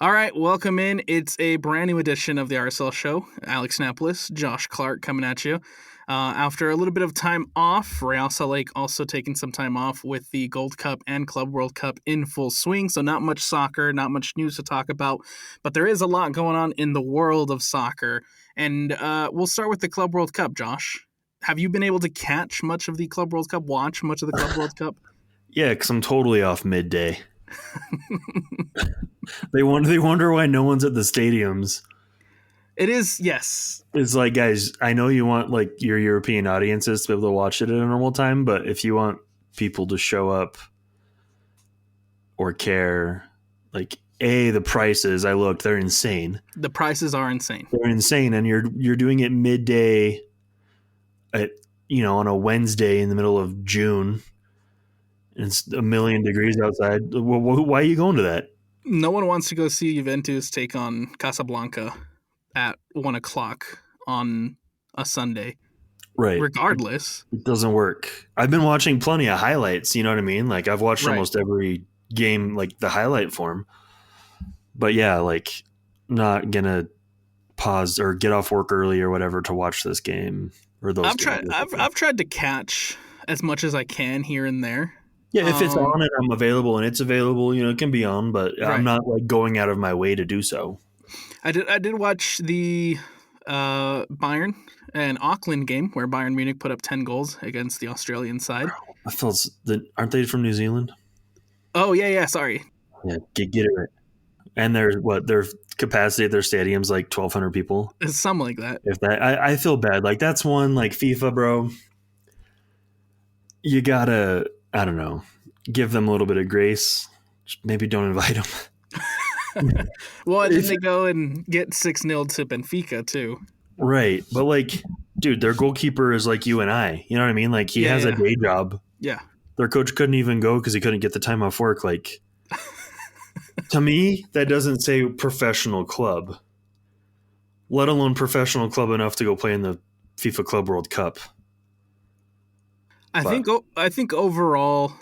All right, welcome in. It's a brand new edition of the RSL Show. Alex Napoles, Josh Clark coming at you. After a little bit of time off, Real Salt Lake also taking some time off with the Gold Cup and Club World Cup in full swing. So not much soccer, not much news to talk about, but there is a lot going on in the world of soccer. And we'll start with the Club World Cup, Josh. Have you been able to catch much of the Club World Cup, watch much of the Club World Cup? Yeah, because I'm totally off midday. They wonder why no one's at the stadiums. It is, yes. It's like, guys, I know you want like your European audiences to be able to watch it at a normal time, but if you want people to show up or care, like the prices, I looked, they're insane. The prices are insane. They're insane, and you're doing it midday at on a Wednesday in the middle of June. It's 1,000,000 degrees outside. Why are you going to that? No one wants to go see Juventus take on Casablanca at 1:00 on a Sunday. Right. Regardless. It doesn't work. I've been watching plenty of highlights, you know what I mean? Like I've watched almost every game, like the highlight form. But yeah, like not gonna pause or get off work early or whatever to watch this game or those games. I've tried to catch as much as I can here and there. Yeah, if it's on and I'm available and it's available, it can be on, but I'm not like going out of my way to do so. I did watch the Bayern and Auckland game where Bayern Munich put up 10 goals against the Australian side. I felt aren't they from New Zealand? Oh yeah, sorry. Yeah, get it right. And their capacity at their stadium's like 1,200 people. It's something like that. If that, I feel bad. Like that's one like FIFA, bro. You gotta, I don't know, give them a little bit of grace. Maybe don't invite them. Well, didn't they go and get 6-0 to Benfica too? Right, but like, dude, their goalkeeper is like you and I. You know what I mean? Like he has a day job. Yeah. Their coach couldn't even go because he couldn't get the time off work. Like, to me, that doesn't say professional club, let alone professional club enough to go play in the FIFA Club World Cup. I think overall,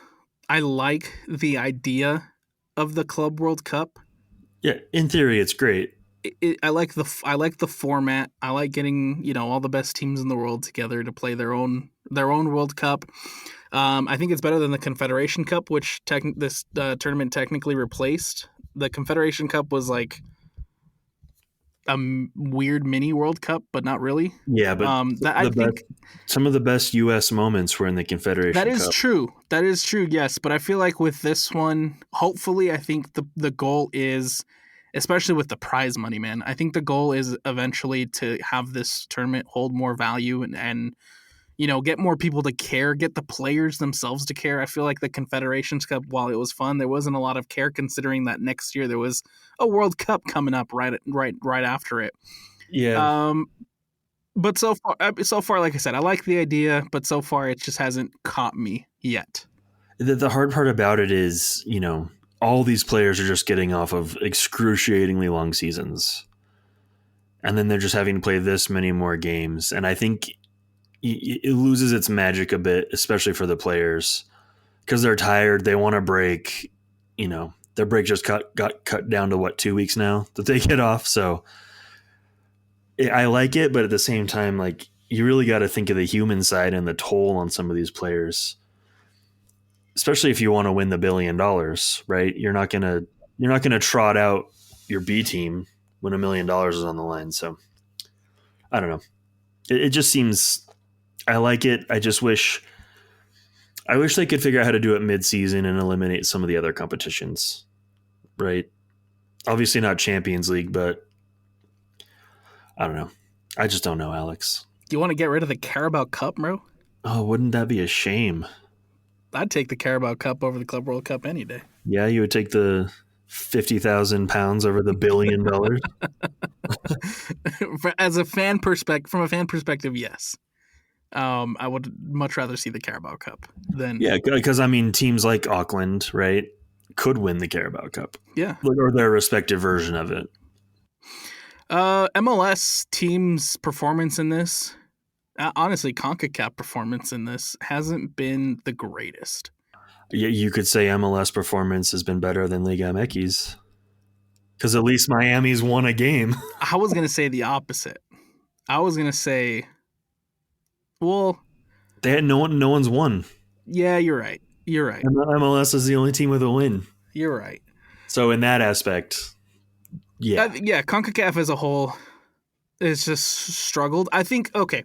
I like the idea of the Club World Cup. Yeah, in theory, it's great. I like the format. I like getting all the best teams in the world together to play their own World Cup. I think it's better than the Confederation Cup, which this tournament technically replaced. The Confederation Cup was like a weird mini World Cup, but not really. Yeah, but some of the best U.S. moments were in the Confederation Cup. That is true. That is true, yes. But I feel like with this one, hopefully, I think the goal is, especially with the prize money, man, I think the goal is eventually to have this tournament hold more value and get more people to care, get the players themselves to care. I feel like the Confederations Cup, while it was fun, there wasn't a lot of care considering that next year there was a World Cup coming up right after it. Yeah. But so far, like I said, I like the idea, but so far it just hasn't caught me yet. The hard part about it is, all these players are just getting off of excruciatingly long seasons. And then they're just having to play this many more games. And I think it loses its magic a bit, especially for the players, because they're tired. They want a break. Their break just got cut down to 2 weeks now that they get off. So I like it, but at the same time, like you really got to think of the human side and the toll on some of these players, especially if you want to win the $1 billion, right? You're not gonna trot out your B team when $1 million is on the line. So I don't know. It just seems. I like it. I wish they could figure out how to do it mid-season and eliminate some of the other competitions, right? Obviously not Champions League, but I don't know. I just don't know, Alex. Do you want to get rid of the Carabao Cup, bro? Oh, wouldn't that be a shame? I'd take the Carabao Cup over the Club World Cup any day. Yeah, you would take the 50,000 pounds over the $1 billion. From a fan perspective, yes. I would much rather see the Carabao Cup than because teams like Auckland, right, could win the Carabao Cup, or their respective version of it. MLS teams' performance in this, honestly, CONCACAF performance in this hasn't been the greatest. You could say MLS performance has been better than Liga MX. Because at least Miami's won a game. I was going to say the opposite. I was going to say, well, They had no one's won. yeah, you're right. You're right. And the MLS is the only team with a win. You're right. So in that aspect, yeah. Yeah, CONCACAF as a whole has just struggled. I think, okay,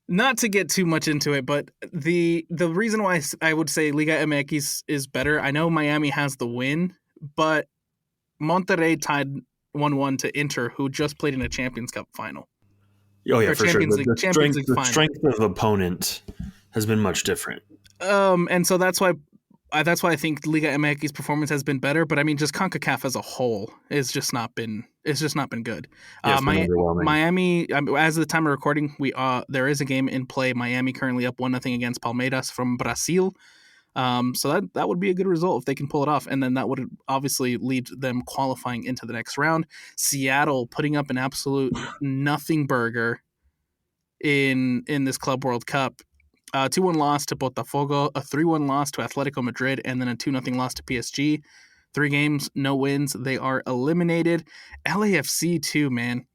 not to get too much into it, but the reason why I would say Liga MX is better, I know Miami has the win, but Monterrey tied 1-1 to Inter, who just played in a Champions Cup final. Oh yeah, Or for sure. Champions League- Champions League The final. strength of opponent has been much different. And so that's why I think Liga MX's performance has been better. But I mean, just CONCACAF as a whole is just not been good. Yeah, it's been underwhelming. Miami, as of the time of recording, there is a game in play. Miami currently up 1-0 against Palmeiras from Brazil. So that would be a good result if they can pull it off, and then that would obviously lead them qualifying into the next round. Seattle putting up an absolute nothing burger in this Club World Cup. 2-1 loss to Botafogo, a 3-1 loss to Atletico Madrid, and then a 2-0 loss to PSG. 3 games, no wins. They are eliminated. LAFC too, man.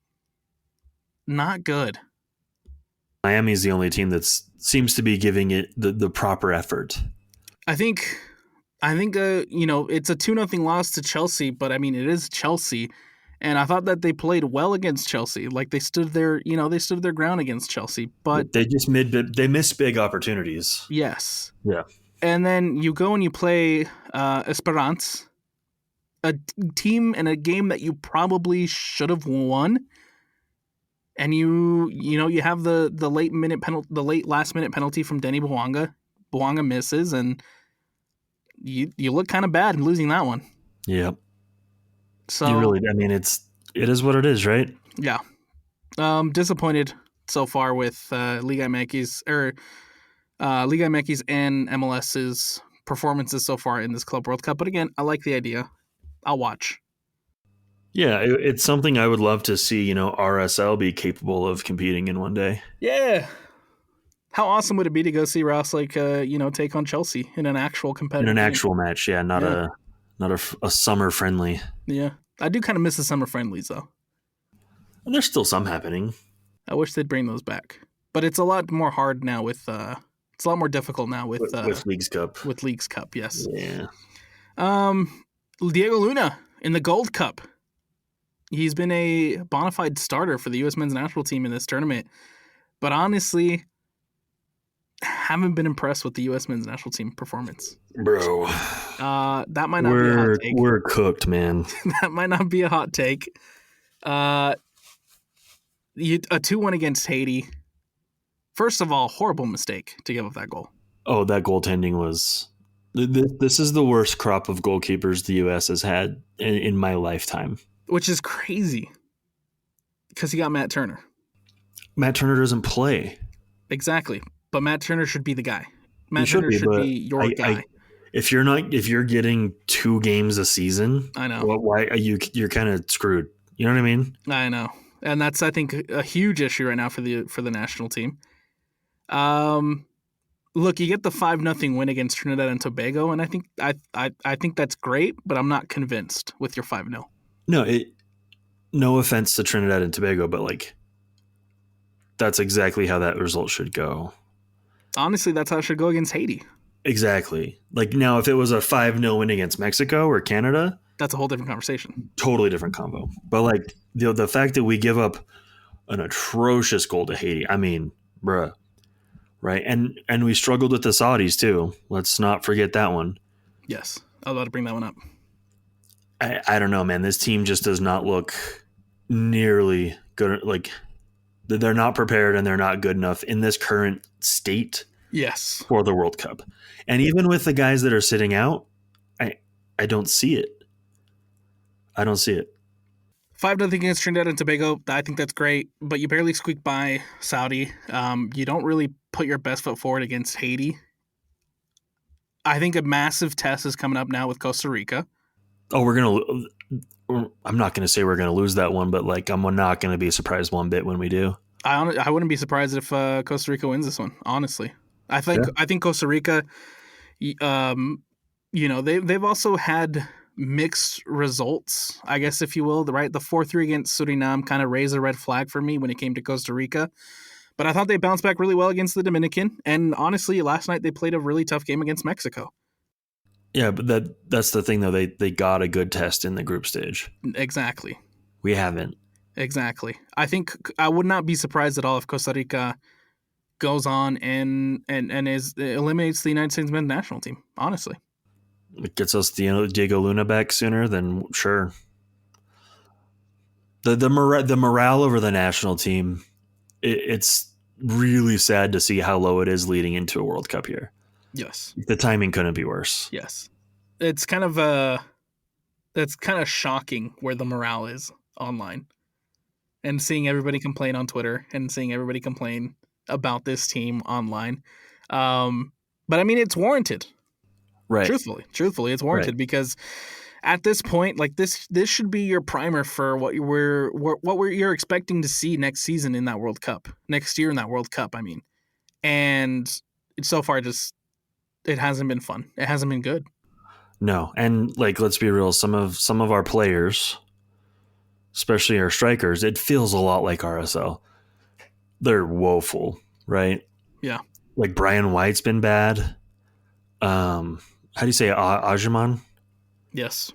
Not good. Miami's the only team that seems to be giving it the proper effort. I think it's a 2-0 loss to Chelsea, but I mean, it is Chelsea. And I thought that they played well against Chelsea. Like they stood their ground against Chelsea, but they just missed big opportunities. Yes. Yeah. And then you go and you play Esperance, a team in a game that you probably should have won. And you have the late last minute penalty from Denny Bouanga. Bouanga misses, and you look kind of bad in losing that one. Yep. So it is what it is, right? Yeah. Disappointed so far with Liga MX and MLS's performances so far in this Club World Cup. But again, I like the idea. I'll watch. Yeah, it's something I would love to see, RSL be capable of competing in one day. Yeah. How awesome would it be to go see Ross take on Chelsea in an actual competitive in an actual match? Yeah, not a summer friendly. Yeah, I do kind of miss the summer friendlies though. And there's still some happening. I wish they'd bring those back, but it's a lot more hard now with. It's a lot more difficult now with Leagues Cup. With Leagues Cup, yes. Yeah. Diego Luna in the Gold Cup. He's been a bona fide starter for the U.S. men's national team in this tournament, but honestly, haven't been impressed with the U.S. men's national team performance. Bro. That might not be a hot take. We're cooked, man. That might not be a hot take. A 2-1 against Haiti. First of all, horrible mistake to give up that goal. Oh, that goaltending was... This is the worst crop of goalkeepers the U.S. has had in my lifetime. Which is crazy. Because he got Matt Turner. Matt Turner doesn't play. Exactly. But Matt Turner should be the guy. Matt Turner should be your guy. If you're getting 2 games a season, I know. Why are you're kind of screwed. You know what I mean? I know. And that's, I think, a huge issue right now for the national team. Look, you get the 5-0 win against Trinidad and Tobago, and I think that's great, but I'm not convinced with your 5-0. No offense to Trinidad and Tobago, but that's exactly how that result should go. Honestly, that's how it should go against Haiti. Exactly. Now, if it was a 5-0 win against Mexico or Canada, that's a whole different conversation. Totally different combo. But the fact that we give up an atrocious goal to Haiti, I mean, bruh. Right. And we struggled with the Saudis too. Let's not forget that one. Yes. I was about to bring that one up. I don't know, man. This team just does not look nearly good. They're not prepared and they're not good enough in this current state. Yes. For the World Cup. And even with the guys that are sitting out, I don't see it. I don't see it. 5-0 against Trinidad and Tobago, I think that's great, but you barely squeak by Saudi. You don't really put your best foot forward against Haiti. I think a massive test is coming up now with Costa Rica. Oh, I'm not going to say we're going to lose that one, but I'm not going to be surprised one bit when we do. I wouldn't be surprised if Costa Rica wins this one, honestly. I think Costa Rica, they've also had mixed results, I guess, if you will. The 4-3 against Suriname kind of raised a red flag for me when it came to Costa Rica. But I thought they bounced back really well against the Dominican. And honestly, last night they played a really tough game against Mexico. Yeah, but that's the thing, though. They got a good test in the group stage. Exactly. We haven't. Exactly. I think I would not be surprised at all if Costa Rica goes on and eliminates the United States men's national team, honestly. It gets us Diego Luna back sooner, then sure. The morale over the national team, it's really sad to see how low it is leading into a World Cup here. Yes. The timing couldn't be worse. Yes. It's kind of shocking where the morale is online. And seeing everybody complain on Twitter and seeing everybody complain about this team online. But I mean, it's warranted. Right. Truthfully, it's warranted because at this point, like this should be your primer for what you're expecting to see next season in that World Cup, next year in that World Cup. I mean, and so far, it hasn't been fun. It hasn't been good. No, and like let's be real, some of our players, especially our strikers, it feels a lot like RSL. They're woeful, right? Yeah. Like Brian White's been bad. How do you say Ajiman? Yes.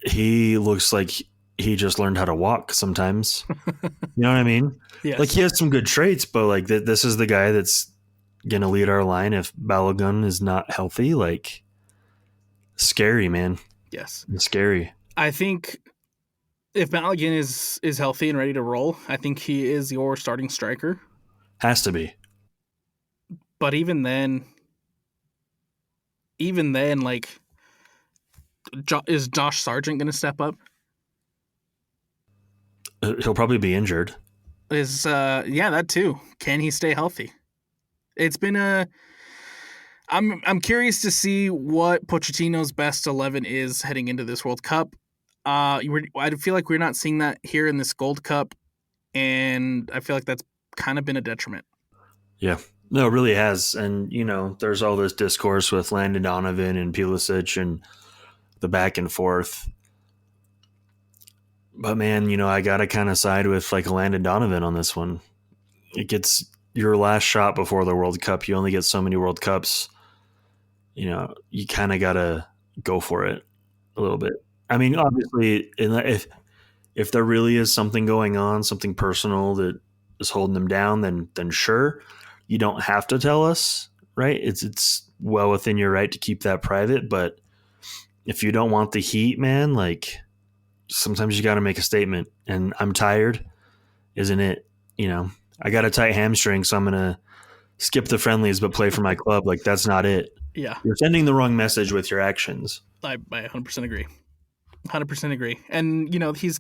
He looks like he just learned how to walk sometimes. You know what I mean? Yes. Like he has some good traits, but like this is the guy that's going to lead our line if Balogun is not healthy. Like scary, man. Yes. It's scary. I think if Balogun is healthy and ready to roll, I think he is your starting striker. Has to be. But even then, like, is Josh Sargent going to step up? He'll probably be injured. That too. Can he stay healthy? It's been I'm curious to see what Pochettino's best 11 is heading into this World Cup. I feel like we're not seeing that here in this Gold Cup, and I feel like that's kind of been a detriment. Yeah. No, it really has. And, there's all this discourse with Landon Donovan and Pulisic and the back and forth. But, man, I got to kind of side with, like, Landon Donovan on this one. It gets your last shot before the World Cup. You only get so many World Cups. You kind of got to go for it a little bit. I mean, obviously, if there really is something going on, something personal that is holding them down, then sure. You don't have to tell us, right? It's well within your right to keep that private, but if you don't want the heat, man, like sometimes you got to make a statement. And I'm tired, isn't it? I got a tight hamstring, so I'm gonna skip the friendlies but play for my club. Like that's not it. Yeah, you're sending the wrong message with your actions. I 100% agree. 100% agree. And he's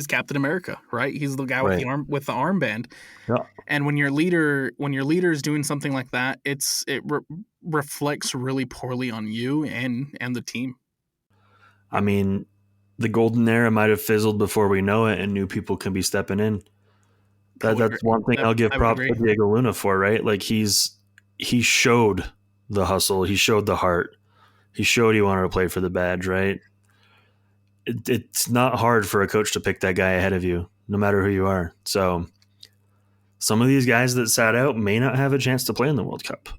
Captain America, right? He's the guy with the armband. Yeah. And when your leader is doing something like that, it reflects really poorly on you and the team. I mean, the golden era might have fizzled before we know it, and new people can be stepping in. That's one thing I'll give props to Diego Luna for, right? Like he showed the hustle, he showed the heart, he showed he wanted to play for the badge, right? It's not hard for a coach to pick that guy ahead of you, no matter who you are. So some of these guys that sat out may not have a chance to play in the World Cup.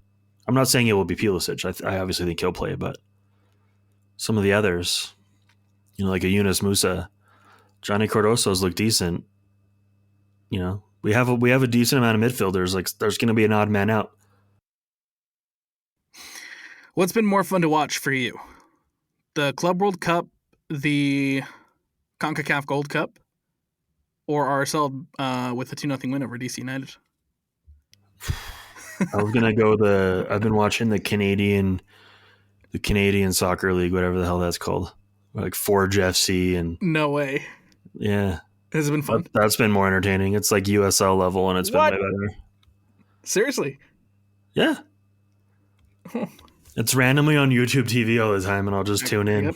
I'm not saying it will be Pulisic. I obviously think he'll play, but some of the others, like a Yunus Musa, Johnny Cardoso's look decent. We have a decent amount of midfielders. Like there's going to be an odd man out. What's been more fun to watch for you? The Club World Cup, the CONCACAF Gold Cup, or RSL with a 2-0 win over DC United? I was gonna go I've been watching the Canadian Soccer League, whatever the hell that's called, like Forge FC and. No way. Yeah. Has it been fun? That's been more entertaining. It's like USL level, and it's been way better. Seriously? Yeah. It's randomly on YouTube TV all the time, and I'll just tune in. Yep.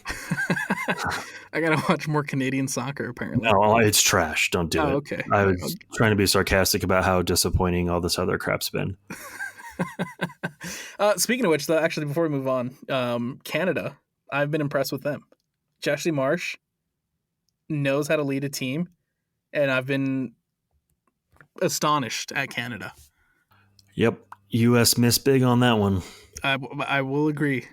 I gotta watch more Canadian soccer, apparently. No, it's trash. Don't do it. Okay. I was trying to be sarcastic about how disappointing all this other crap's been. Speaking of which, though, actually, before we move on, Canada, I've been impressed with them. Jesse Marsh knows how to lead a team, and I've been astonished at Canada. Yep. U.S. missed big on that one. I will agree.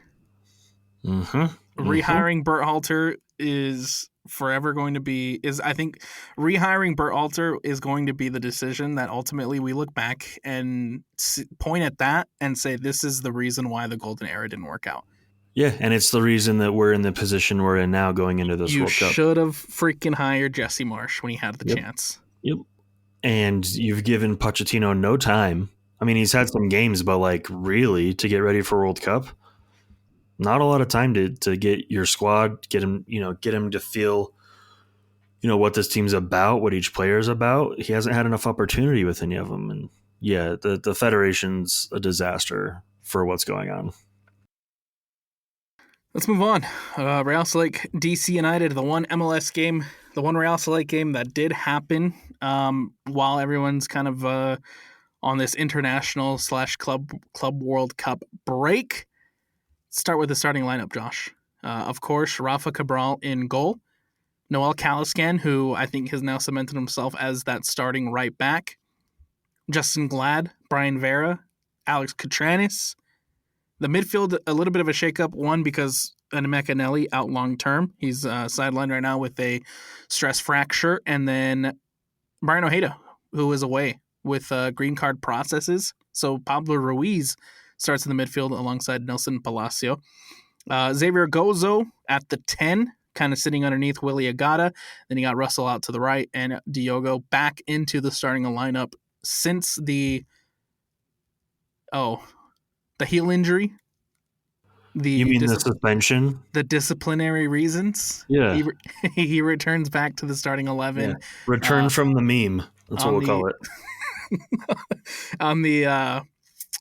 Mm-hmm. Rehiring Berhalter is forever going to be I think rehiring Berhalter is going to be the decision that ultimately we look back and point at that and say this is the reason why the golden era didn't work out. Yeah, and it's the reason that we're in the position we're in now going into this World Cup. You should have freaking hired Jesse Marsh when he had the chance. Yep. And you've given Pochettino no time. I mean, he's had some games, but like really to get ready for World Cup, not a lot of time to get your squad, get him to feel, what this team's about, what each player is about. He hasn't had enough opportunity with any of them. And yeah, the Federation's a disaster for what's going on. Let's move on. Real Salt Lake, DC United, the one MLS game, the one Real Salt Lake game that did happen while everyone's kind of on this international / club World Cup break. Start with the starting lineup, Josh. Of course, Rafa Cabral in goal. Noel Caliscan, who I think has now cemented himself as that starting right back. Justin Glad, Brian Vera, Alex Catranis. The midfield, a little bit of a shakeup. One, because Emeka Nelly out long term. He's sidelined right now with a stress fracture. And then Brian Ojeda, who is away with green card processes. So Pablo Ruiz starts in the midfield alongside Nelson Palacio. Xavier Gozo at the 10, kind of sitting underneath Willie Agata. Then you got Russell out to the right and Diogo back into the starting lineup since the heel injury. You mean the suspension? The disciplinary reasons? Yeah. He returns back to the starting 11. Yeah. Return from the meme. That's what we'll call it. On the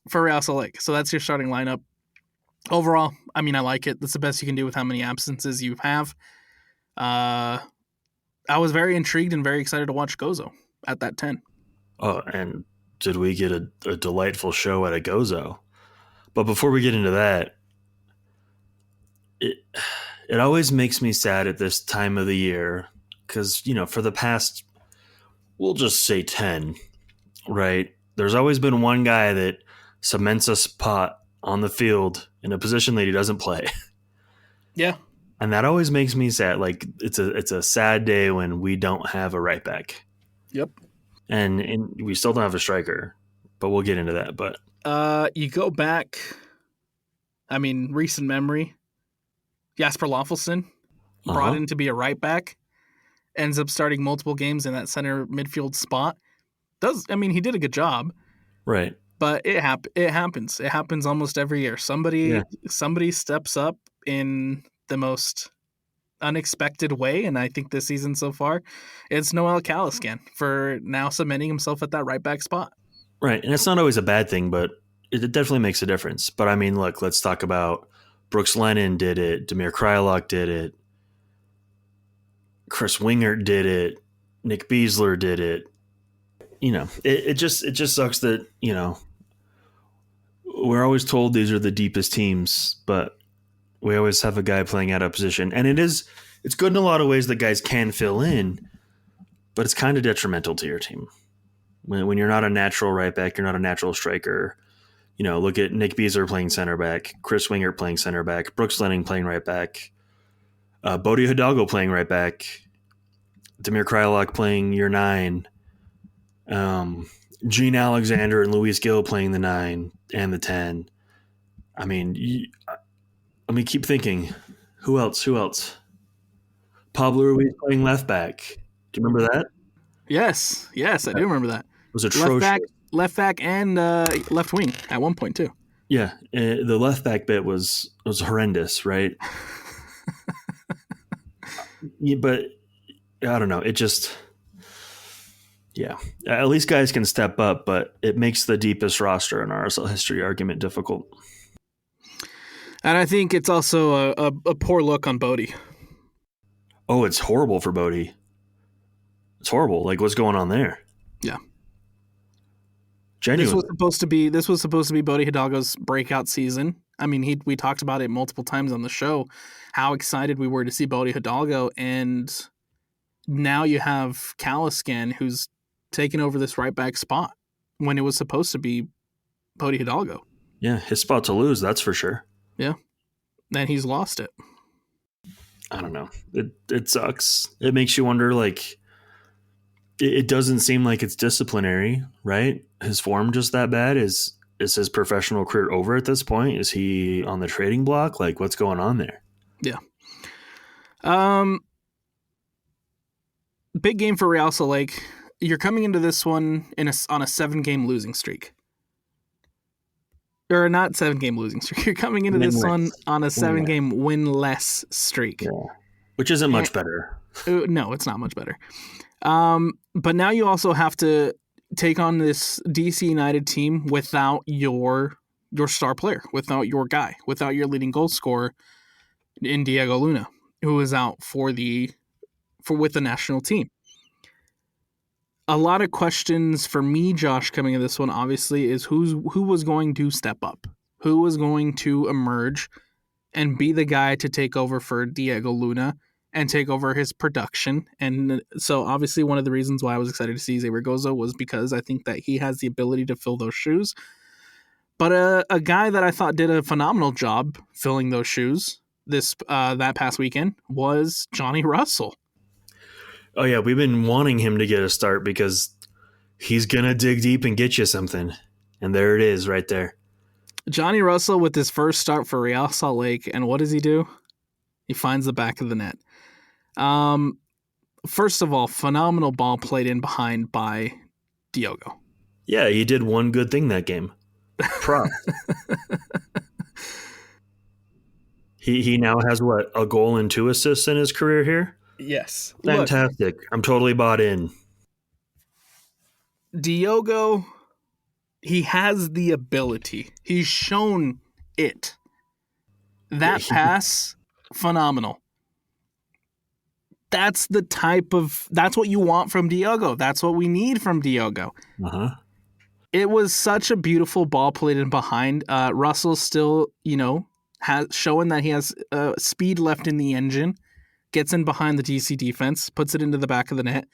for Real Salt Lake. So that's your starting lineup. Overall, I mean, I like it. That's the best you can do with how many absences you have. I was very intrigued and very excited to watch Gozo at that 10. Oh, and did we get a delightful show at a Gozo? But before we get into that, it always makes me sad at this time of the year because, for the past, we'll just say 10, right? There's always been one guy that cements a spot on the field in a position that he doesn't play. Yeah. And that always makes me sad. Like it's a sad day when we don't have a right back. Yep. And we still don't have a striker, but we'll get into that. But you go back, recent memory. Jasper Loffelson, brought in to be a right back, ends up starting multiple games in that center midfield spot. He did a good job. Right. But it happens. It happens almost every year. Somebody steps up in the most unexpected way, and I think this season so far, it's Noel Caliscan for now cementing himself at that right back spot. Right, and it's not always a bad thing, but it definitely makes a difference. But look, let's talk about Brooks Lennon did it, Damir Kreilach did it, Chris Wingert did it, Nick Beasler did it. It just sucks that, we're always told these are the deepest teams, but we always have a guy playing out of position. And it's good in a lot of ways that guys can fill in, but it's kind of detrimental to your team. When you're not a natural right back, you're not a natural striker. Look at Nick Beasler playing center back, Chris Wingert playing center back, Brooks Lennon playing right back, Bodie Hidalgo playing right back, Damir Kreilach playing your 9, Gene Alexander and Luis Gil playing the 9 and the 10. Keep thinking. Who else? Pablo Ruiz playing left back. Do you remember that? Yes, I do remember that. It was atrocious. Left back and left wing at one point too. Yeah, the left back bit was horrendous, right? Yeah, but I don't know. It just, at least guys can step up, but it makes the deepest roster in RSL history argument difficult. And I think it's also a poor look on Bodie. Oh, it's horrible for Bodie. It's horrible. Like, what's going on there? Yeah. Genuinely. This was supposed to be Bodie Hidalgo's breakout season. I mean, we talked about it multiple times on the show, how excited we were to see Bodie Hidalgo, and now you have Caliscan, who's taken over this right back spot when it was supposed to be Bodie Hidalgo. Yeah, his spot to lose, that's for sure. Yeah, and he's lost it. I don't know. It sucks. It makes you wonder, like, it doesn't seem like it's disciplinary, right? His form just that bad? Is his professional career over at this point? Is he on the trading block? Like, what's going on there? Yeah. Big game for Real Salt Lake. You're coming into this one on a 7-game losing streak. Or not 7-game losing streak. You're coming into this one on a 7-game winless streak. Yeah. Which isn't much better. No, it's not much better. But now you also have to take on this DC United team without your star player, without your guy, without your leading goal scorer in Diego Luna, who is out with the national team. A lot of questions for me, Josh, coming in this one, obviously, is who was going to step up, who was going to emerge and be the guy to take over for Diego Luna and take over his production. And so obviously one of the reasons why I was excited to see Zaragoza was because I think that he has the ability to fill those shoes. But a guy that I thought did a phenomenal job filling those shoes that past weekend was Johnny Russell. Oh, yeah, we've been wanting him to get a start because he's going to dig deep and get you something. And there it is right there. Johnny Russell with his first start for Real Salt Lake. And what does he do? He finds the back of the net. First of all, phenomenal ball played in behind by Diogo. Yeah, he did one good thing that game. Prop. He now has, what, a goal and 2 assists in his career here? Yes. Fantastic. Look, I'm totally bought in. Diogo, he has the ability. He's shown it. That pass, phenomenal. That's what you want from Diogo. That's what we need from Diogo. Uh-huh. It was such a beautiful ball played in behind. Russell still, has showing that he has speed left in the engine. Gets in behind the DC defense, puts it into the back of the net.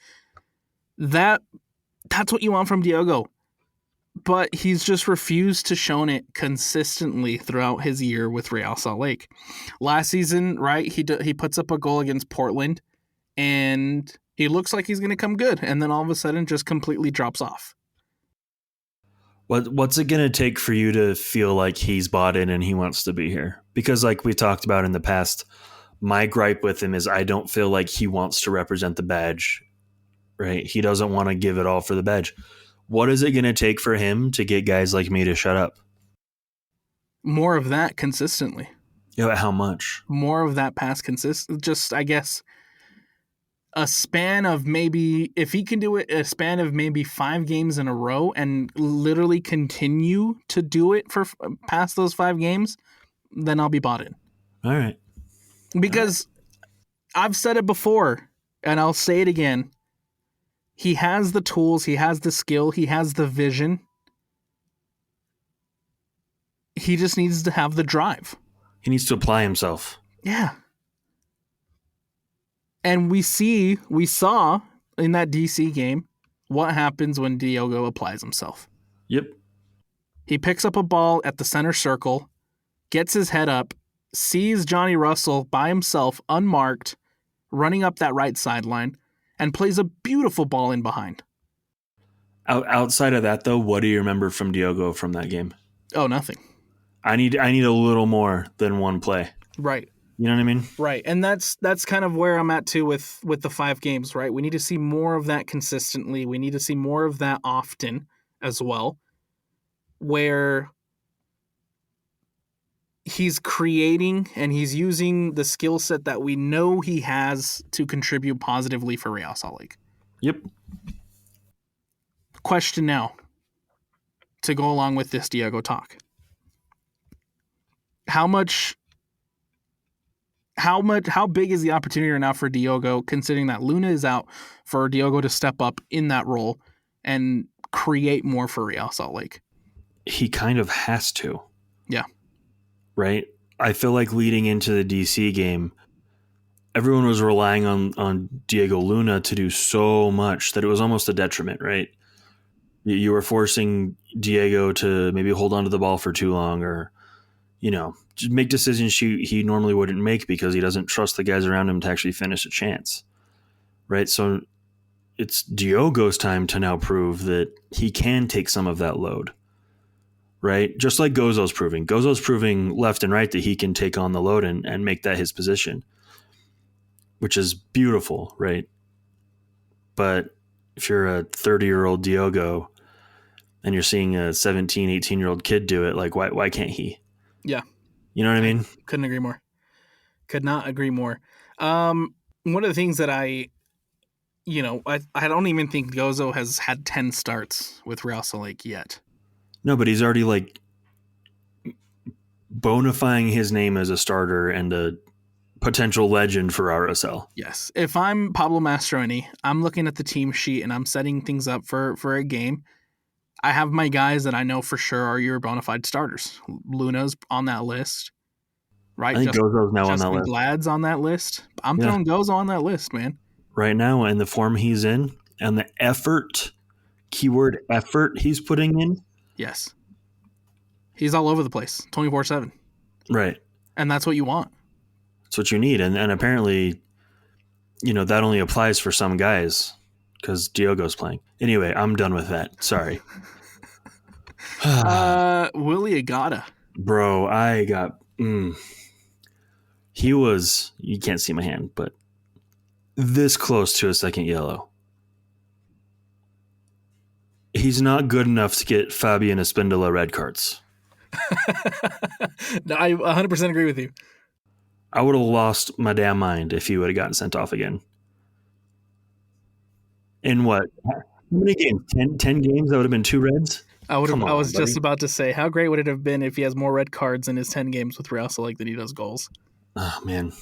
That's what you want from Diogo. But he's just refused to show it consistently throughout his year with Real Salt Lake. Last season, right, he puts up a goal against Portland, and he looks like he's going to come good, and then all of a sudden just completely drops off. What's it going to take for you to feel like he's bought in and he wants to be here? Because like we talked about in the past, my gripe with him is I don't feel like he wants to represent the badge, right? He doesn't want to give it all for the badge. What is it going to take for him to get guys like me to shut up? More of that consistently. How much? More of that past just, I guess, a span of maybe, if he can do it, a span of maybe 5 games in a row and literally continue to do it for past those 5 games, then I'll be bought in. All right. Because I've said it before, and I'll say it again. He has the tools, he has the skill, he has the vision. He just needs to have the drive. He needs to apply himself. Yeah. And we saw in that DC game what happens when Diogo applies himself. Yep. He picks up a ball at the center circle, gets his head up, sees Johnny Russell by himself, unmarked, running up that right sideline, and plays a beautiful ball in behind. Outside of that, though, what do you remember from Diogo from that game? Oh, nothing. I need a little more than one play. Right. You know what I mean? Right. And that's kind of where I'm at too with the 5 games, right? We need to see more of that consistently. We need to see more of that often as well, where he's creating and he's using the skill set that we know he has to contribute positively for Real Salt Lake. Yep. Question now to go along with this Diogo talk. How big is the opportunity right now for Diogo, considering that Luna is out, for Diogo to step up in that role and create more for Real Salt Lake? He kind of has to. Yeah. right? I feel like leading into the DC game, everyone was relying on Diego Luna to do so much that it was almost a detriment, right? You were forcing Diego to maybe hold on to the ball for too long, or just make decisions he normally wouldn't make because he doesn't trust the guys around him to actually finish a chance, right? So it's Diogo's time to now prove that he can take some of that load, right? Just like Gozo's proving. Gozo's proving left and right that he can take on the load and make that his position, which is beautiful, right? But if you're a 30-year-old Diogo and you're seeing a 17, 18-year-old kid do it, like why can't he? Yeah. You know what I mean? Couldn't agree more. Could not agree more. One of the things that I don't even think Gozo has had 10 starts with Real Salt Lake yet. No, but he's already like bonifying his name as a starter and a potential legend for RSL. Yes. If I'm Pablo Mastroeni, I'm looking at the team sheet and I'm setting things up for a game. I have my guys that I know for sure are your bona fide starters. Luna's on that list, right? I think Gozo's now on that list. Glad's on that list. I'm throwing Gozo on that list, man. Right now, and the form he's in, and the effort, keyword effort he's putting in. Yes. He's all over the place, 24/7. Right. And that's what you want. That's what you need. And apparently, that only applies for some guys because Diogo's playing. Anyway, I'm done with that. Sorry. Willie Agata. Bro, I got... He was... You can't see my hand, but this close to a second yellow. He's not good enough to get Fabian Espindola red cards. No, I 100% agree with you. I would have lost my damn mind if he would have gotten sent off again. In what? How many games? 10 games? That would have been 2 reds? I was just about to say, how great would it have been if he has more red cards in his 10 games with Real Salt Lake than he does goals? Oh, man.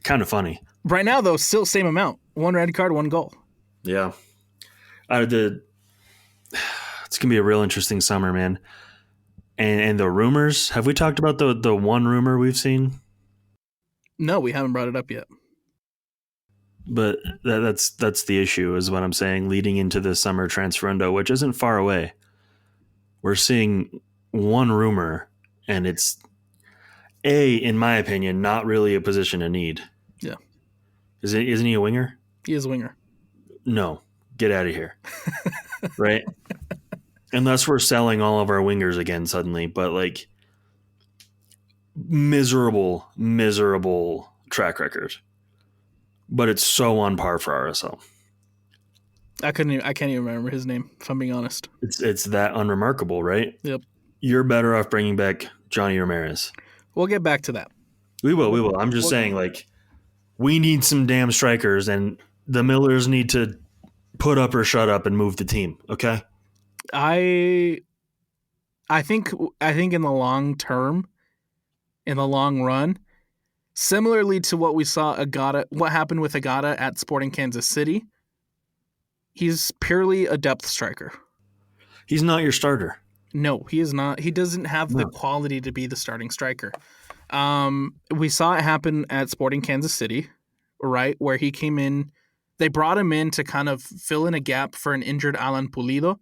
Kind of funny. Right now, though, still same amount. 1 red card, 1 goal. Yeah. It's going to be a real interesting summer, man. And the rumors, have we talked about the one rumor we've seen? No, we haven't brought it up yet. But that's the issue, is what I'm saying, leading into the summer transfer window, which isn't far away. We're seeing one rumor, and it's, in my opinion, not really a position of need. Yeah. Isn't he a winger? He is a winger. No. Get out of here. Right? Unless we're selling all of our wingers again suddenly, but like miserable track record. But it's so on par for RSL. I can't even remember his name, if I'm being honest. It's that unremarkable, right? Yep. You're better off bringing back Johnny Ramirez. We'll get back to that. We will. I'm just saying, like, we need some damn strikers, and the Millers need to put up or shut up and move the team, okay? I think in the long term, in the long run, similarly to what we saw what happened with Agata at Sporting Kansas City, he's purely a depth striker. He's not your starter. No, he is not. He doesn't have the quality to be the starting striker. We saw it happen at Sporting Kansas City, right, where he came in. They brought him in to kind of fill in a gap for an injured Alan Pulido.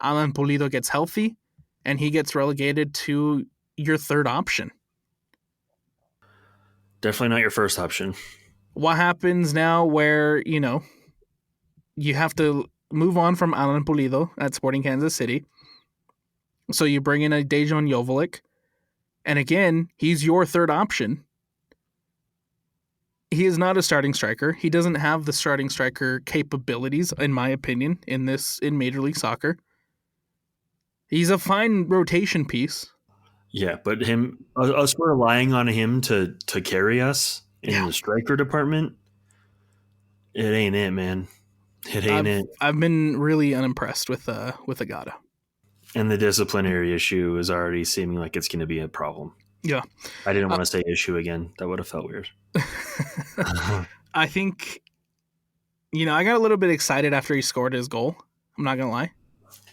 Alan Pulido gets healthy, and he gets relegated to your third option. Definitely not your first option. What happens now where, you have to move on from Alan Pulido at Sporting Kansas City. So you bring in a Dejan Joveljic, and again, he's your third option. He is not a starting striker. He doesn't have the starting striker capabilities, in my opinion, in Major League Soccer. He's a fine rotation piece. Yeah, but us relying on him to carry us in the striker department, it ain't it, man. It ain't it. I've been really unimpressed with Agata. And the disciplinary issue is already seeming like it's going to be a problem. Yeah. I didn't want to say issue again. That would have felt weird. I think, I got a little bit excited after he scored his goal. I'm not going to lie.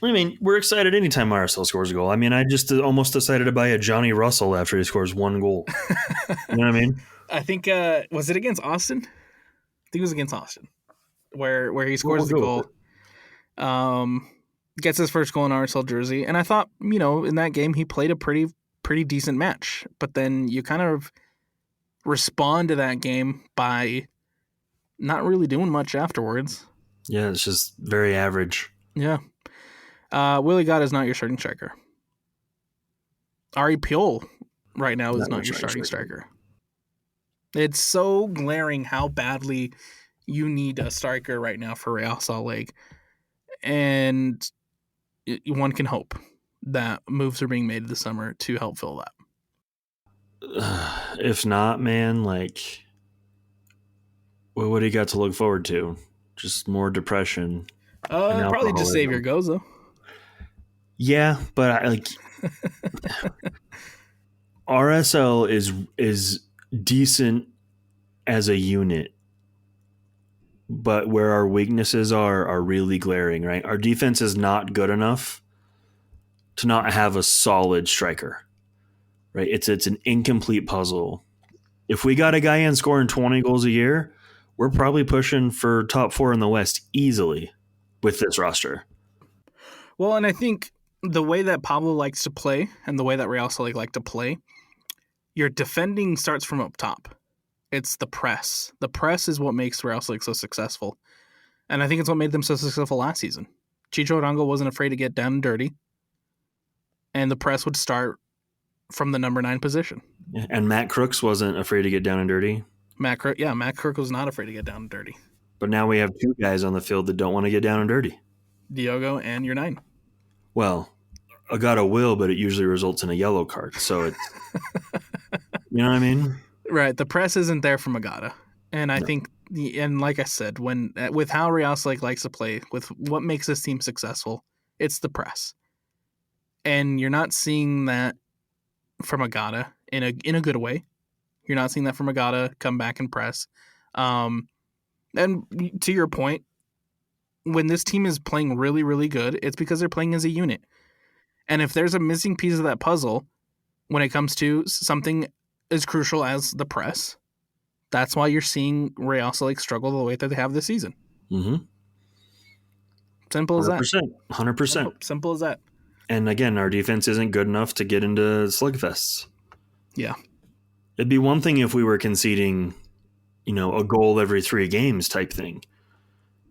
I mean, we're excited anytime RSL scores a goal. I mean, I just almost decided to buy a Johnny Russell after he scores one goal. You know what I mean? I think was it against Austin? I think it was against Austin, where he scores We'll the go with goal. Gets his first goal in RSL jersey, and I thought, in that game he played a pretty decent match. But then you kind of respond to that game by not really doing much afterwards. Yeah, it's just very average. Yeah. Willie Gott is not your starting striker. Ari Piol right now is not your starting striker. It's so glaring how badly you need a striker right now for Real Salt Lake. And one can hope that moves are being made this summer to help fill that. If not, man, like, what do you got to look forward to? Just more depression. Probably just Xavier Gozo. Yeah, but RSL is decent as a unit, but where our weaknesses are really glaring, right? Our defense is not good enough to not have a solid striker, right? It's an incomplete puzzle. If we got a guy in scoring 20 goals a year, we're probably pushing for top 4 in the West easily with this roster. Well, and I think the way that Pablo likes to play and the way that Real Salt Lake like to play, your defending starts from up top. It's the press. The press is what makes Real Salt Lake so successful. And I think it's what made them so successful last season. Chicho Arango wasn't afraid to get down and dirty. And the press would start from the number 9 position. And Matt Crooks wasn't afraid to get down and dirty. Matt Crooks was not afraid to get down and dirty. But now we have 2 guys on the field that don't want to get down and dirty. Diogo and your 9. Well, Agata will, but it usually results in a yellow card. So it's, you know what I mean? Right. The press isn't there from Agata. And I think, and like I said, with how Real Salt Lake likes to play, with what makes this team successful, it's the press. And you're not seeing that from Agata in a good way. You're not seeing that from Agata come back and press. And to your point, when this team is playing really, really good, it's because they're playing as a unit. And if there's a missing piece of that puzzle when it comes to something as crucial as the press, that's why you're seeing Real Salt Lake struggle the way that they have this season. Mm-hmm. Simple as 100%, that. 100%. Simple as that. And again, our defense isn't good enough to get into slugfests. Yeah. It'd be one thing if we were conceding, a goal every 3 games type thing.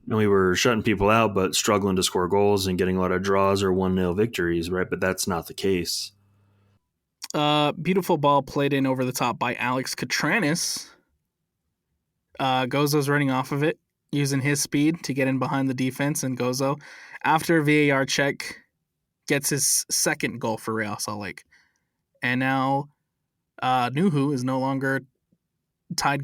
And we were shutting people out, but struggling to score goals and getting a lot of draws or 1-0 victories, right? But that's not the case. Beautiful ball played in over the top by Alex Catranis. Gozo's running off of it, using his speed to get in behind the defense, and Gozo, after VAR check, gets his second goal for Real Salt Lake. And now Nuhu is no longer tied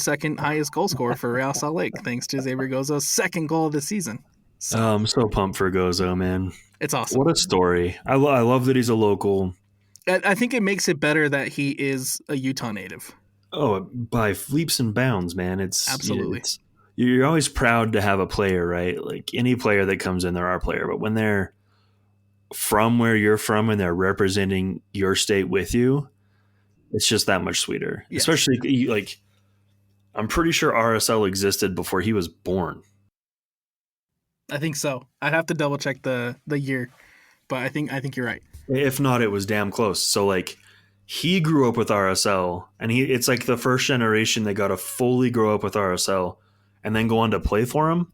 second highest goal scorer for Real Salt Lake, thanks to Xavier Gozo's second goal of the season. So, I'm so pumped for Gozo, man. It's awesome. What a story. I love that he's a local. I think it makes it better that he is a Utah native. Oh, by leaps and bounds, man. It's absolutely. You're always proud to have a player, right? Like any player that comes in, they're our player. But when they're from where you're from and they're representing your state with you, it's just that much sweeter. Yes. Especially, like, I'm pretty sure RSL existed before he was born. I think so. I'd have to double check the year, but I think you're right. If not, it was damn close. So, like, he grew up with RSL, and it's like the first generation that got to fully grow up with RSL and then go on to play for him.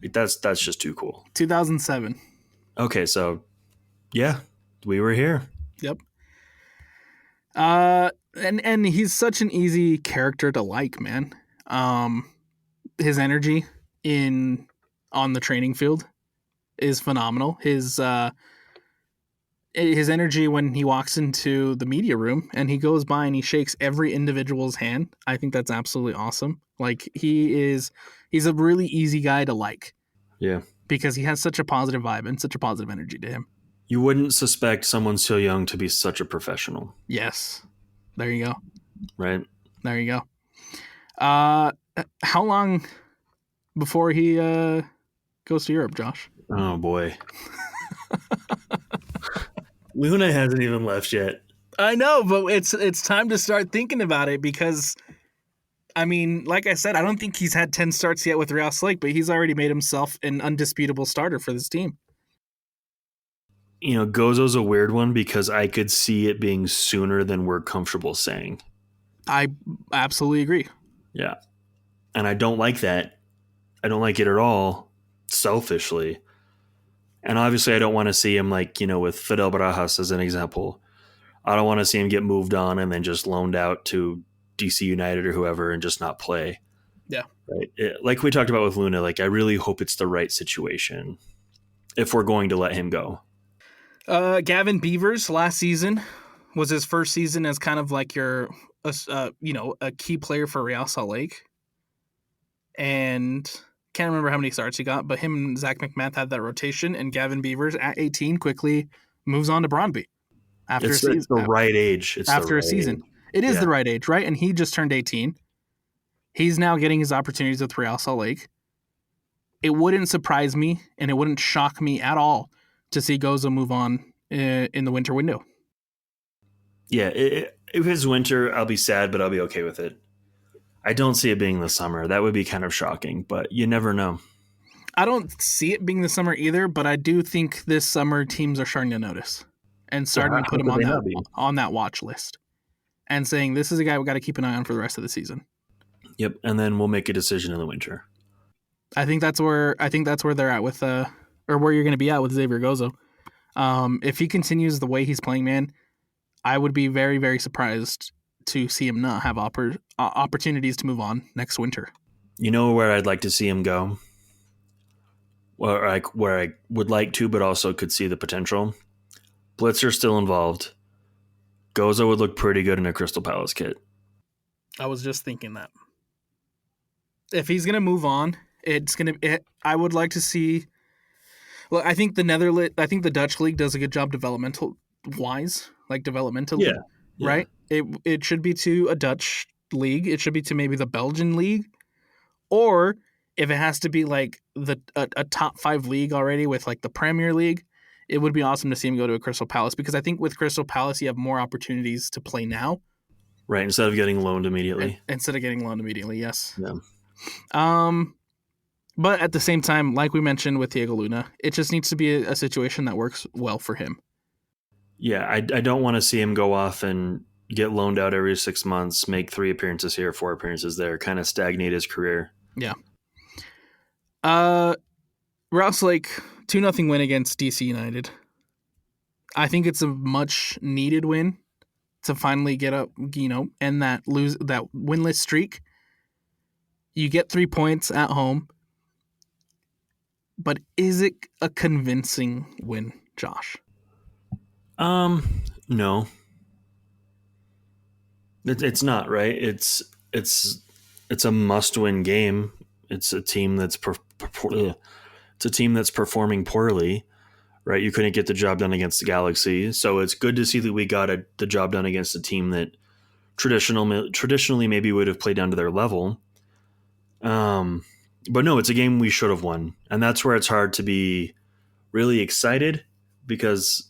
That's just too cool. 2007. Okay, so yeah, we were here. Yep. And he's such an easy character to like, man. His energy on the training field is phenomenal. His energy when he walks into the media room and he goes by and he shakes every individual's hand, I think that's absolutely awesome. Like he's a really easy guy to like. Yeah. Because he has such a positive vibe and such a positive energy to him. You wouldn't suspect someone so young to be such a professional. Yes. There you go. Right. There you go. How long before he goes to Europe, Josh? Oh boy. Luna hasn't even left yet. I know, but it's time to start thinking about it because, I mean, like I said, I don't think he's had 10 starts yet with Real Salt, but he's already made himself an undisputable starter for this team. Gozo's a weird one because I could see it being sooner than we're comfortable saying. I absolutely agree. Yeah. And I don't like that. I don't like it at all, selfishly. And obviously, I don't want to see him with Fidel Barajas as an example. I don't want to see him get moved on and then just loaned out to DC United or whoever and just not play. Yeah. Right. Like we talked about with Luna, I really hope it's the right situation if we're going to let him go. Gavin Beavers last season was his first season as kind of like a key player for Real Salt Lake. And can't remember how many starts he got, but him and Zach McMath had that rotation, and Gavin Beavers at 18 quickly moves on to Brondby after it's the right age. It's after the a right season. age. It is the right age, right? And he just turned 18. He's now getting his opportunities with Real Salt Lake. It wouldn't surprise me, and it wouldn't shock me at all to see Gozo move on in the winter window. Yeah, if it's winter, I'll be sad, but I'll be okay with it. I don't see it being the summer. That would be kind of shocking, but you never know. I don't see it being the summer either, but I do think this summer teams are starting to notice and starting to put him on that watch list and saying this is a guy we got to keep an eye on for the rest of the season. Yep, and then we'll make a decision in the winter. I think that's where they're at with or where you're going to be at with Xavier Gozo. If he continues the way he's playing, man, I would be very, very surprised to see him not have opportunities to move on next winter. You know where I'd like to see him go? Where I would like to, but also could see the potential. Blitzer's still involved. Gozo would look pretty good in a Crystal Palace kit. I was just thinking that. If he's going to move on, I would like to see. Well, I think the Dutch league does a good job developmentally, right? It should be to a Dutch league. It should be to maybe the Belgian league, or if it has to be like a top 5 league already with like the Premier League, it would be awesome to see him go to a Crystal Palace because I think with Crystal Palace you have more opportunities to play now. Right, instead of getting loaned immediately. Yes. Yeah. But at the same time, like we mentioned with Diego Luna, it just needs to be a situation that works well for him. Yeah, I don't want to see him go off and get loaned out every 6 months, make 3 appearances here, 4 appearances there, kind of stagnate his career. Yeah. Rouse Lake 2-0 win against DC United. I think it's a much needed win to finally get up, end that winless streak. You get 3 points at home. But is it a convincing win, Josh? No. It's not, right? It's a must-win game. It's a team that's performing poorly, right? You couldn't get the job done against the Galaxy, so it's good to see that we got the job done against a team that traditionally maybe would have played down to their level. But no, it's a game we should have won, and that's where it's hard to be really excited because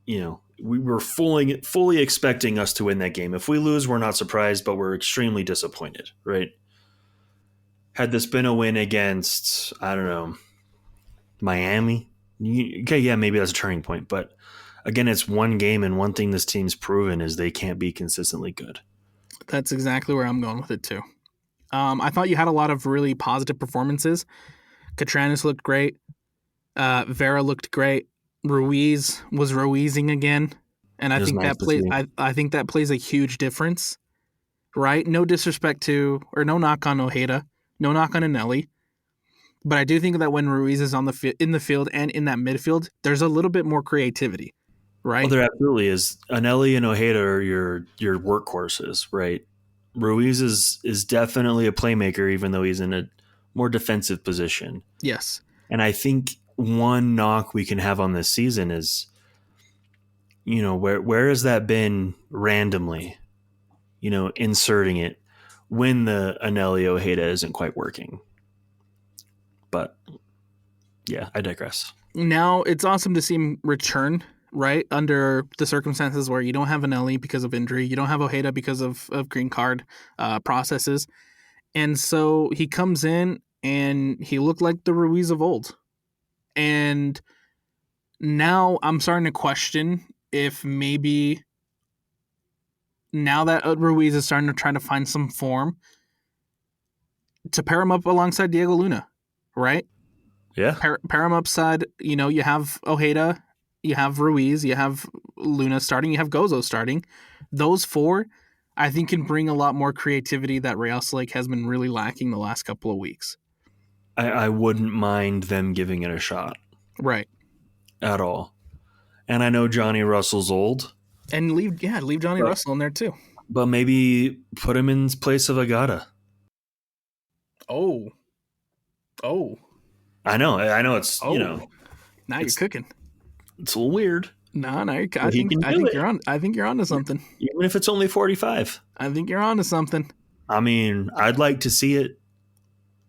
we were fully expecting us to win that game. If we lose, we're not surprised, but we're extremely disappointed, right? Had this been a win against, I don't know, Miami, okay, yeah, maybe that's a turning point. But again, it's one game, and one thing this team's proven is they can't be consistently good. That's exactly where I'm going with it too. I thought you had a lot of really positive performances. Catranis looked great. Vera looked great. Ruiz was Ruizing again, and I think that plays a huge difference. Right? No disrespect to, or no knock on Ojeda, no knock on Anelli, but I do think that when Ruiz is in the field and in that midfield, there's a little bit more creativity. Right? Well, there absolutely is. Anelli and Ojeda are your workhorses, right? Ruiz is definitely a playmaker, even though he's in a more defensive position. Yes. And I think one knock we can have on this season is, where has that been randomly, inserting it when the Anelli Ojeda isn't quite working. But Yeah, I digress. Now it's awesome to see him return, right? Under the circumstances where you don't have Anelli because of injury, you don't have Ojeda because of green card processes. And so he comes in and he looked like the Ruiz of old. And now I'm starting to question if maybe now that Ruiz is starting to try to find some form to pair him up alongside Diego Luna, right? Yeah. Pair him upside, you have Ojeda, you have Ruiz, you have Luna starting, you have Gozo starting. Those four, I think, can bring a lot more creativity that Real Lake has been really lacking the last couple of weeks. I wouldn't mind them giving it a shot. Right. At all. And I know Johnny Russell's old. And leave Johnny Russell in there too. But maybe put him in place of Agata. Oh. I know it's Now you're cooking. It's a little weird. No, I think you're onto something. Even if it's only 45. I think you're onto something. I mean, I'd like to see it.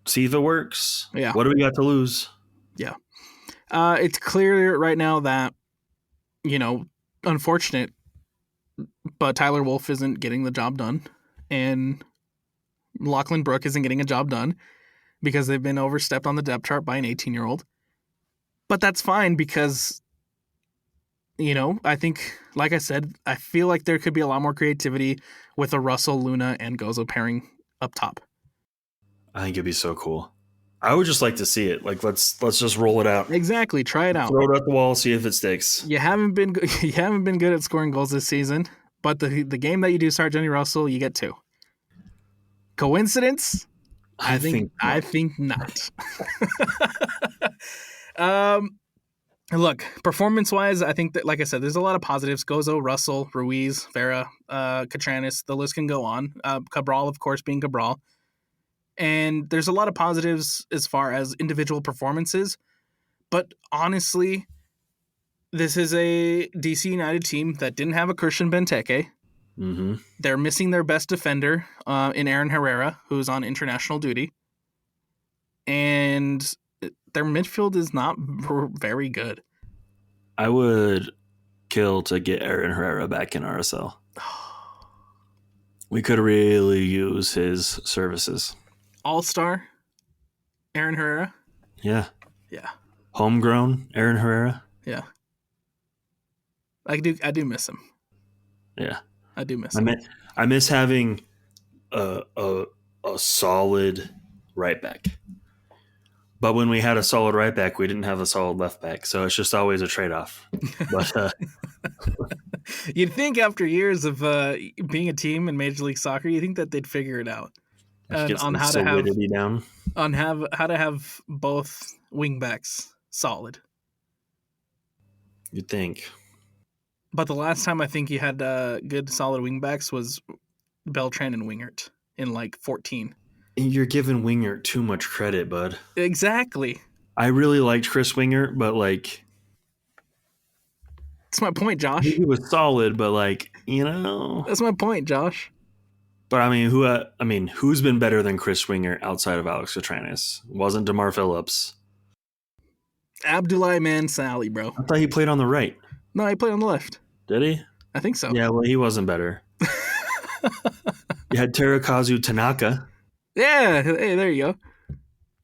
See if it works. Yeah. What do we got to lose? Yeah. It's clear right now that, unfortunate, but Tyler Wolff isn't getting the job done, and Lachlan Brook isn't getting a job done because they've been overstepped on the depth chart by an 18-year-old. But that's fine because, I think, like I said, I feel like there could be a lot more creativity with a Russell, Luna, and Gozo pairing up top. I think it'd be so cool. I would just like to see it. Like, let's just roll it out. Exactly. Try it out. Throw it at the wall, see if it sticks. You haven't been good at scoring goals this season, but the game that you do start Johnny Russell, you get 2. Coincidence? I think not. Look, performance-wise, I think that, like I said, there's a lot of positives. Gozo, Russell, Ruiz, Vera, Catranis, the list can go on. Cabral, of course, being Cabral. And there's a lot of positives as far as individual performances. But honestly, this is a DC United team that didn't have a Christian Benteke. Mm-hmm. They're missing their best defender in Aaron Herrera, who's on international duty. And their midfield is not very good. I would kill to get Aaron Herrera back in RSL. We could really use his services. All-star Aaron Herrera? Yeah. Yeah. Homegrown Aaron Herrera? Yeah. I do miss him. Yeah. I do miss him. I miss having a solid right back. But when we had a solid right back, we didn't have a solid left back. So it's just always a trade-off. But you'd think after years of being a team in Major League Soccer, you think that they'd figure it out. On how to have both wingbacks solid. You'd think. But the last time I think you had good solid wingbacks was Beltran and Wingert in like 14. You're giving Wingert too much credit, bud. Exactly. I really liked Chris Wingert, but like, that's my point, Josh. He was solid, but like, that's my point, Josh. But I mean, who's been better than Chris Wingert outside of Alex Catranis? Wasn't DeMar Phillips? Abdoulaye Mansali, bro. I thought he played on the right. No, he played on the left. Did he? I think so. Yeah, well, he wasn't better. You had Terakazu Tanaka. Yeah, hey, there you go.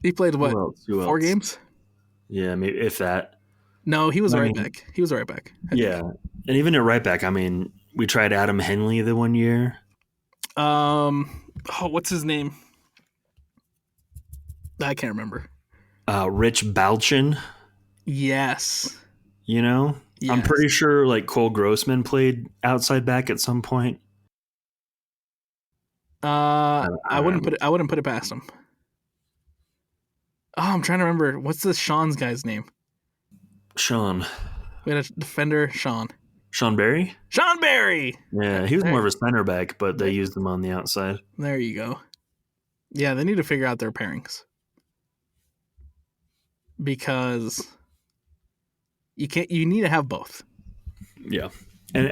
He played what? Who else? 4 games? Yeah, maybe if that. No, he was right back. He was right back. Yeah, and even at right back, I mean, we tried Adam Henley the one year. What's his name? I can't remember. Rich Balchin. Yes. Yes. I'm pretty sure like Cole Grossman played outside back at some point. I wouldn't put it past him. Oh, I'm trying to remember. What's this Sean's guy's name? Sean. We had a defender, Sean. Sean Barry? Sean Barry! Yeah, he was more of a center back, but they used him on the outside. There you go. Yeah, they need to figure out their pairings. Because you need to have both. Yeah.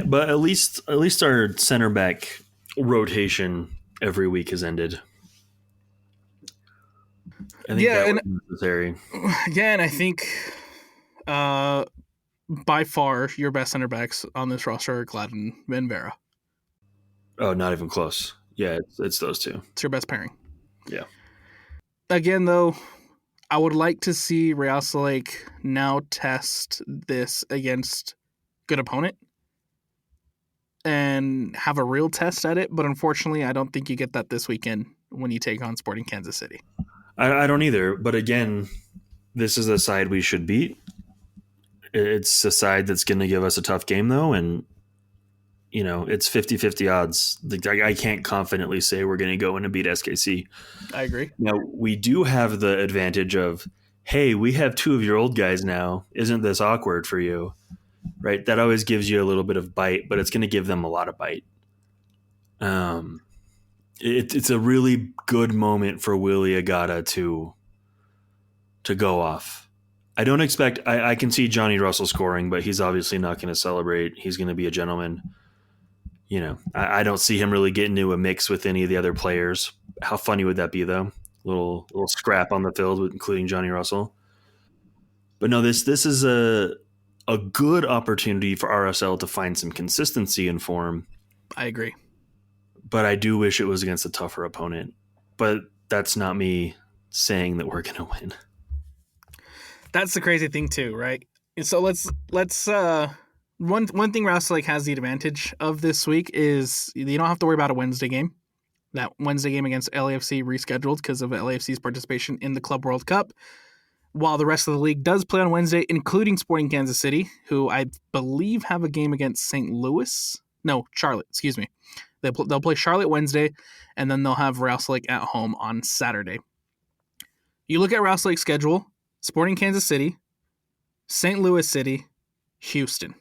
But at least our center back rotation every week has ended. I think that was necessary. Yeah, and I think by far your best center backs on this roster are Gladden and Vera. Oh, not even close. Yeah, it's those two. It's your best pairing. Yeah. Again, though, I would like to see Real Salt Lake now test this against good opponent and have a real test at it. But unfortunately, I don't think you get that this weekend when you take on Sporting Kansas City. I don't either. But again, this is a side we should beat. It's a side that's going to give us a tough game, though. And, you know, it's 50-50 odds. I can't confidently say we're going to go in and beat SKC. I agree. Now, we do have the advantage of, hey, we have two of your old guys now. Isn't this awkward for you? Right? That always gives you a little bit of bite, but it's going to give them a lot of bite. It's a really good moment for Willie Agata to go off. I don't expect. I can see Johnny Russell scoring, but he's obviously not going to celebrate. He's going to be a gentleman. You know, I don't see him really getting into a mix with any of the other players. How funny would that be, though? Little scrap on the field, including Johnny Russell. But no, this is a good opportunity for RSL to find some consistency in form. I agree. But I do wish it was against a tougher opponent. But that's not me saying that we're going to win. That's the crazy thing too, right? So let's one thing Real Salt Lake has the advantage of this week is you don't have to worry about a Wednesday game. That Wednesday game against LAFC rescheduled because of LAFC's participation in the Club World Cup. While the rest of the league does play on Wednesday, including Sporting Kansas City, who I believe have a game against St. Louis. No, Charlotte, excuse me. They'll play Charlotte Wednesday, and then they'll have Real Salt Lake at home on Saturday. You look at Real Salt Lake's schedule, Sporting Kansas City, St. Louis City, Houston.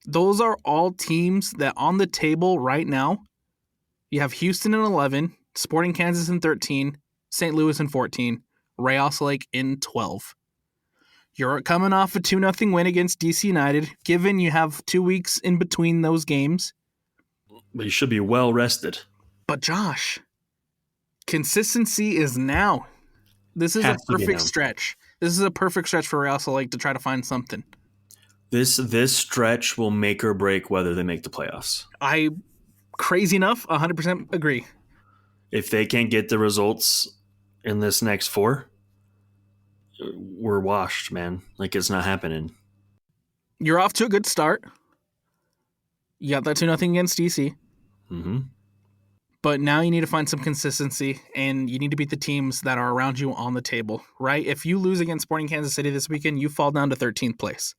Those are all teams that on the table right now, you have Houston in 11, Sporting Kansas in 13, St. Louis in 14, Real Salt Lake in 12. You're coming off a 2-0 win against DC United, given you have 2 weeks in between those games. But you should be well rested. But Josh, consistency is now. This is a perfect stretch. This is a perfect stretch for Real Salt Lake to try to find something. This stretch will make or break whether they make the playoffs. Crazy enough, 100% agree. If they can't get the results in this next 4, we're washed, man. Like, it's not happening. You're off to a good start. You got that 2-0 against DC. Mm-hmm. But now you need to find some consistency, and you need to beat the teams that are around you on the table, right? If you lose against Sporting Kansas City this weekend, you fall down to 13th place.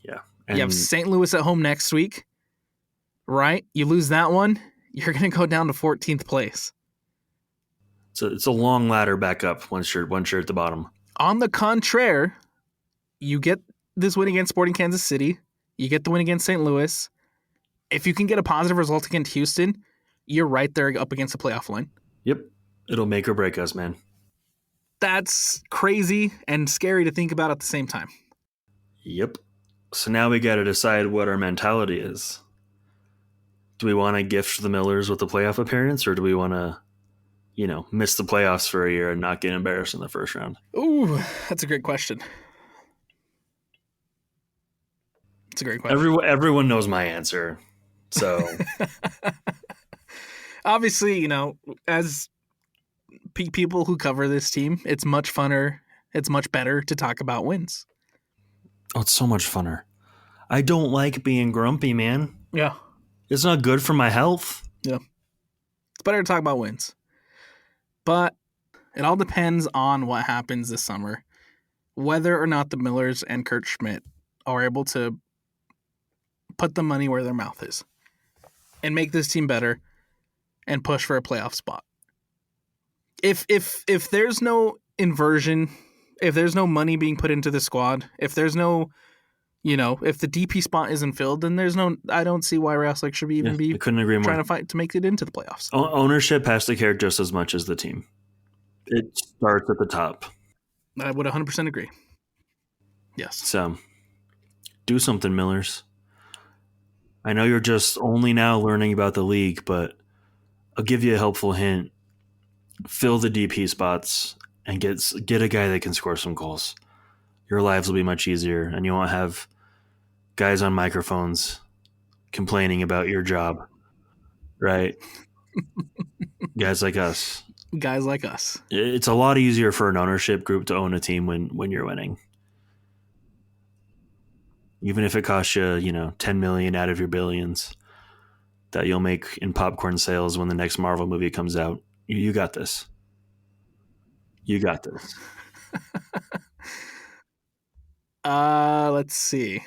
Yeah. You have St. Louis at home next week, right? You lose that one, you're going to go down to 14th place. It's a long ladder back up once you're at the bottom. On the contrary, you get this win against Sporting Kansas City. You get the win against St. Louis. If you can get a positive result against Houston, you're right there up against the playoff line. Yep. It'll make or break us, man. That's crazy and scary to think about at the same time. Yep. So now we got to decide what our mentality is. Do we want to gift the Millers with a playoff appearance, or do we want to, miss the playoffs for a year and not get embarrassed in the first round? Ooh, that's a great question. It's a great question. Everyone knows my answer. So obviously, as people who cover this team, it's much funner. It's much better to talk about wins. Oh, it's so much funner. I don't like being grumpy, man. Yeah. It's not good for my health. Yeah. It's better to talk about wins. But it all depends on what happens this summer. Whether or not the Millers and Kurt Schmidt are able to put the money where their mouth is and make this team better and push for a playoff spot. If there's no inversion, if there's no money being put into the squad, if there's no, if the DP spot isn't filled, then I don't see why Real Salt Lake should even be I couldn't agree more. Trying to fight to make it into the playoffs. Ownership has to care just as much as the team. It starts at the top. I would 100% agree. Yes. So, do something, Millers. I know you're just only now learning about the league, but I'll give you a helpful hint. Fill the DP spots and get a guy that can score some goals. Your lives will be much easier, and you won't have guys on microphones complaining about your job, right? Guys like us. Guys like us. It's a lot easier for an ownership group to own a team when you're winning. Even if it costs you, 10 million out of your billions that you'll make in popcorn sales when the next Marvel movie comes out. You got this. You got this. Let's see.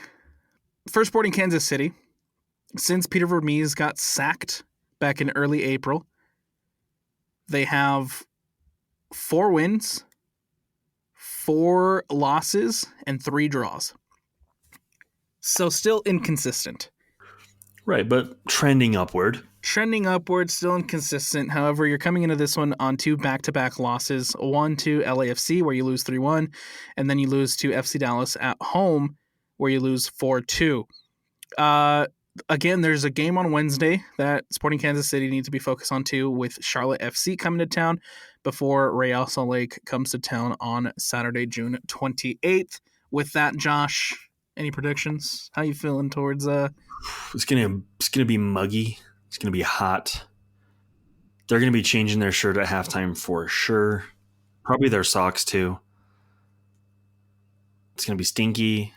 For Sporting Kansas City, since Peter Vermees got sacked back in early April, they have 4 wins, 4 losses, and 3 draws. So still inconsistent. Right, but trending upward. Trending upward, still inconsistent. However, you're coming into this one on 2 back-to-back losses. One to LAFC, where you lose 3-1, and then you lose to FC Dallas at home, where you lose 4-2. Again, there's a game on Wednesday that Sporting Kansas City needs to be focused on too, with Charlotte FC coming to town before Real Salt Lake comes to town on Saturday, June 28th. With that, Josh, any predictions? How you feeling towards It's gonna be muggy. It's gonna be hot. They're gonna be changing their shirt at halftime for sure. Probably their socks too. It's gonna be stinky.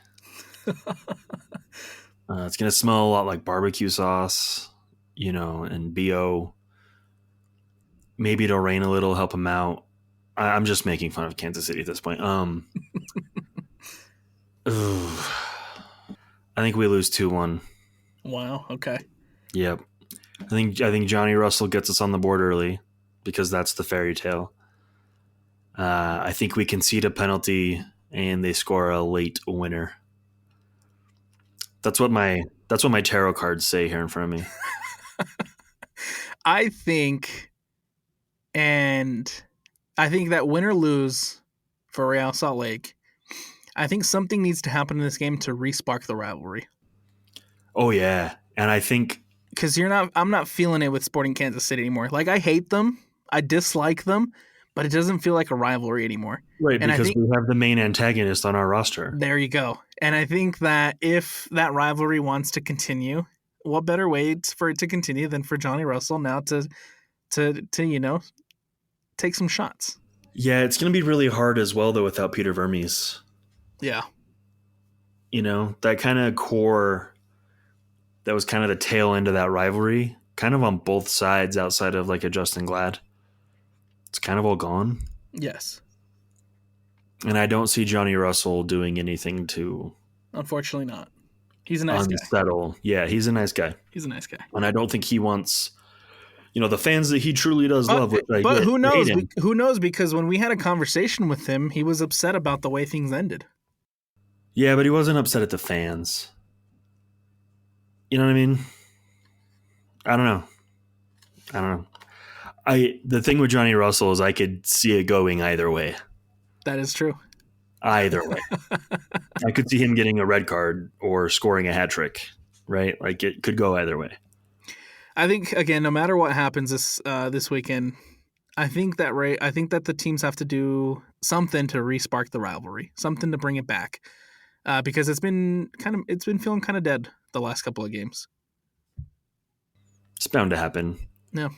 It's gonna smell a lot like barbecue sauce, and BO. Maybe it'll rain a little, help them out. I'm just making fun of Kansas City at this point. I think we lose 2-1. Wow, okay. Yep. I think Johnny Russell gets us on the board early because that's the fairy tale. I think we concede a penalty and they score a late winner. That's what my tarot cards say here in front of me. I think that win or lose for Real Salt Lake, I think something needs to happen in this game to re-spark the rivalry. Oh yeah, and I think because I'm not feeling it with Sporting Kansas City anymore. Like, I hate them, I dislike them, but it doesn't feel like a rivalry anymore. Right, and because we have the main antagonist on our roster. There you go. And I think that if that rivalry wants to continue, what better way for it to continue than for Johnny Russell now to take some shots. Yeah, it's going to be really hard as well, though, without Peter Vermees. Yeah. That kind of core, that was kind of the tail end of that rivalry, kind of on both sides outside of like a Justin Glad. It's kind of all gone. Yes. And I don't see Johnny Russell doing anything to... Unfortunately not. He's a nice unsettle. Guy. Yeah, he's a nice guy. He's a nice guy. And I don't think he wants... the fans that he truly does love. But who knows? Who knows? Because when we had a conversation with him, he was upset about the way things ended. Yeah, but he wasn't upset at the fans. You know what I mean? I don't know. The thing with Johnny Russell is I could see it going either way. That is true. Either way. I could see him getting a red card or scoring a hat trick, right? Like, it could go either way. I think, again, no matter what happens this weekend, I think that the teams have to do something to re-spark the rivalry, something to bring it back, because it's been feeling kind of dead the last couple of games. It's bound to happen. Yeah,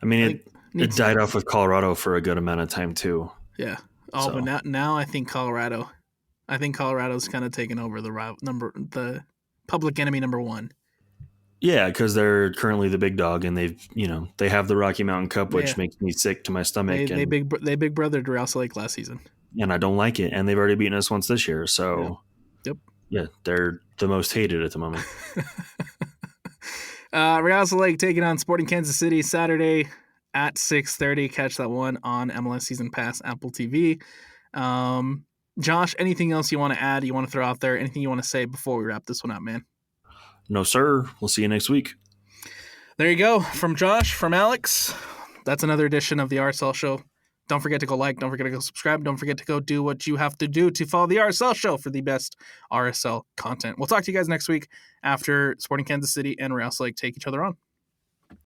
I mean, it died off with Colorado for a good amount of time too. Yeah. Oh, so. But now I think Colorado's kind of taken over the public enemy number one. Yeah, because they're currently the big dog, and they have the Rocky Mountain Cup, which makes me sick to my stomach. They big brothered Real Salt Lake last season, and I don't like it. And they've already beaten us once this year, so yep. Yeah, they're the most hated at the moment. Real Salt Lake taking on Sporting Kansas City Saturday at 6:30. Catch that one on MLS Season Pass, Apple TV. Josh, anything else you want to add? You want to throw out there? Anything you want to say before we wrap this one up, man? No, sir. We'll see you next week. There you go. From Josh, from Alex. That's another edition of the RSL Show. Don't forget to go like. Don't forget to go subscribe. Don't forget to go do what you have to do to follow the RSL Show for the best RSL content. We'll talk to you guys next week after Sporting Kansas City and Real Salt Lake take each other on.